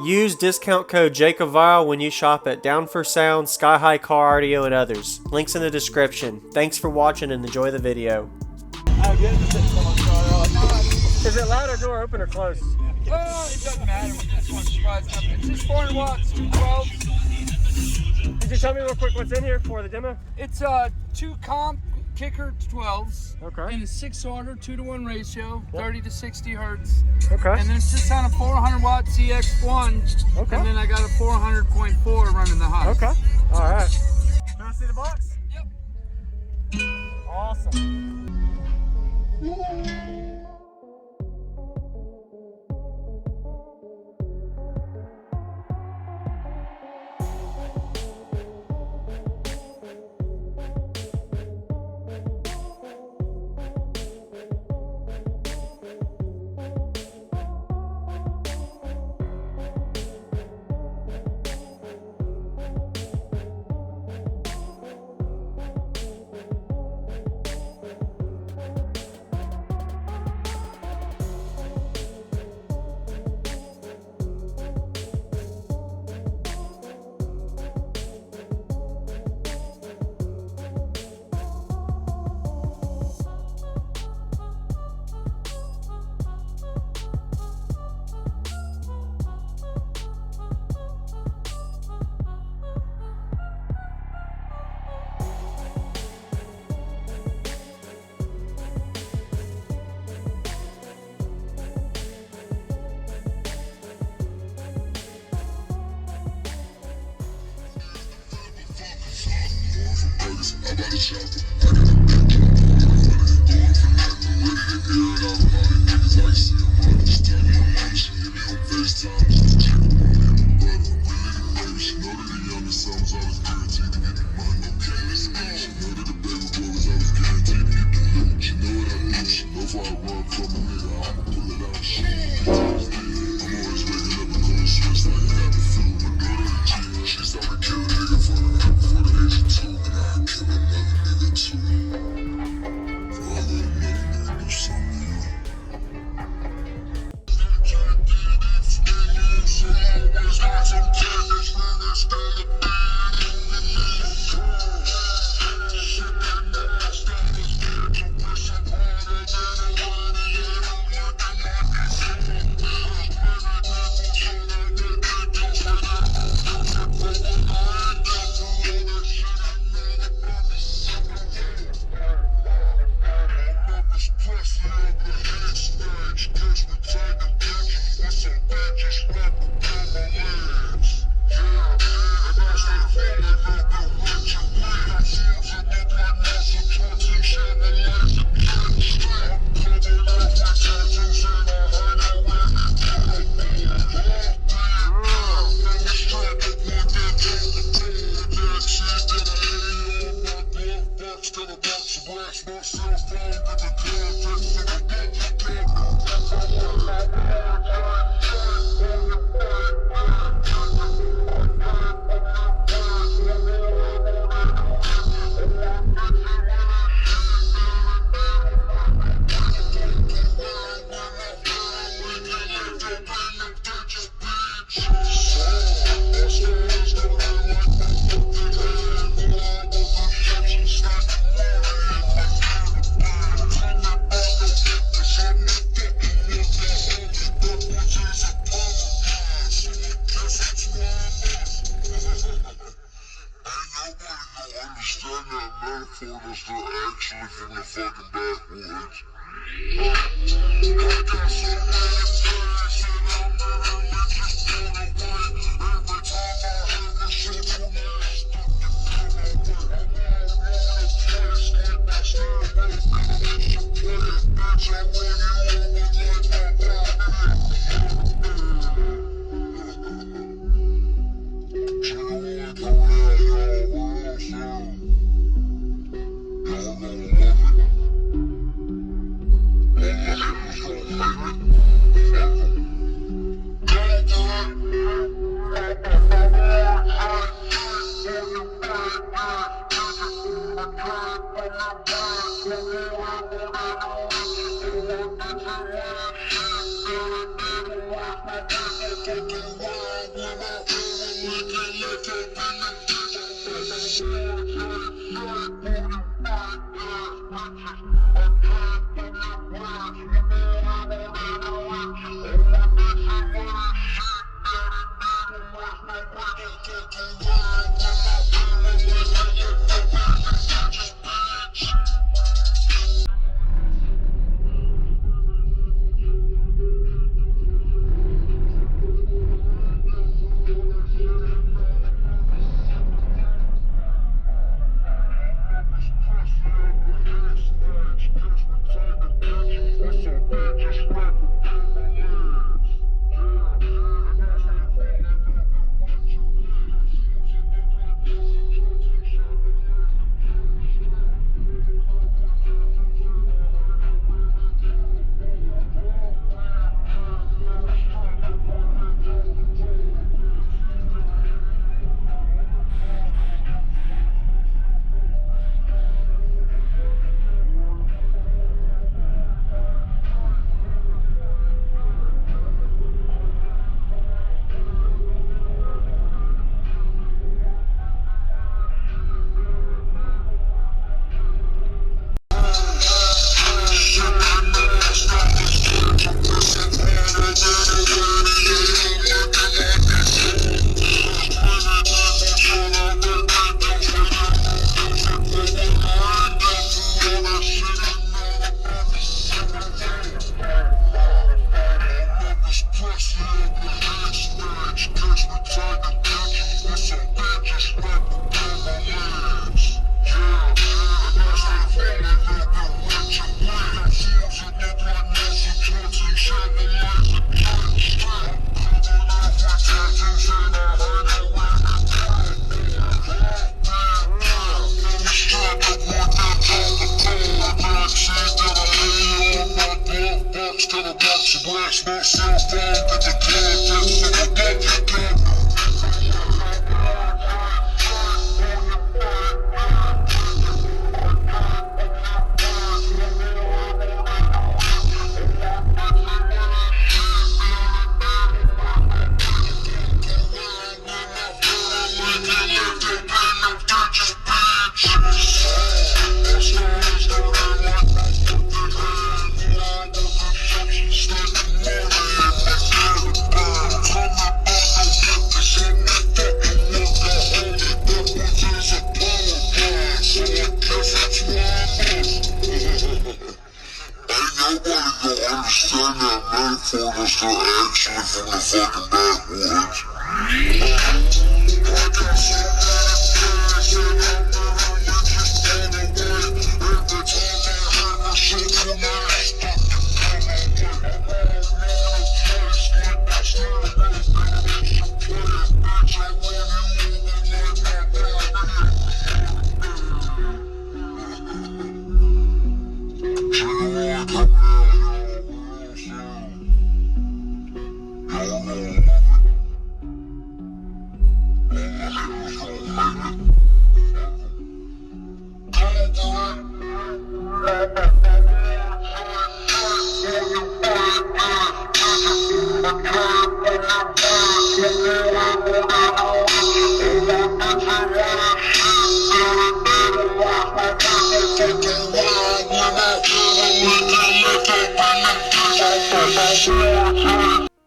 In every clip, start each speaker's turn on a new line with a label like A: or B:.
A: Use discount code JACOBVILE when you shop at Down for Sound, Sky High Car Audio, and others. Links in the description. Thanks for watching and enjoy the video. Is it loud or door open or closed?
B: Well, it doesn't matter with this one. Surprisingly, it's just 400 watts, 212.
A: Could you tell me real quick what's in here for the demo?
B: It's 2 comp kicker 12s.
A: Okay.
B: In a 6-order, 2-to-1 ratio, 30 to 60 hertz.
A: Okay.
B: And then it's just on a 400 watt CX1.
A: Okay.
B: And then I got a 400.4 running the high.
A: Okay. All right. Can I see the box?
B: Yep.
A: Awesome.
C: Metaphors are actually from the fucking backwoods. I got so many things and I'm literally just blown away. Every time I hear the shit from me, I'm stuck in place like my stairway. Bitch, I want you over like my Understand that metaphors are actually from the fucking backwoods.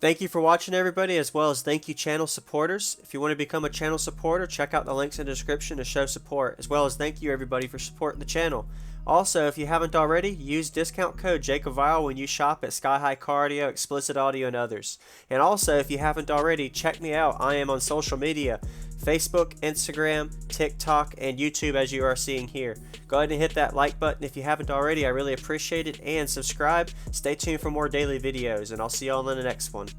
A: Thank you for watching, everybody, as well as thank you channel supporters. If you want to become a channel supporter, check out the links in the description to show support, as well as thank you everybody for supporting the channel. Also, if you haven't already, use discount code JACOBVILE when you shop at Sky High Cardio, Explicit Audio, and others. And also, if you haven't already, check me out. I am on social media, Facebook, Instagram, TikTok, and YouTube, as you are seeing here. Go ahead and hit that like button if you haven't already. I really appreciate it. And subscribe. Stay tuned for more daily videos, and I'll see y'all in the next one.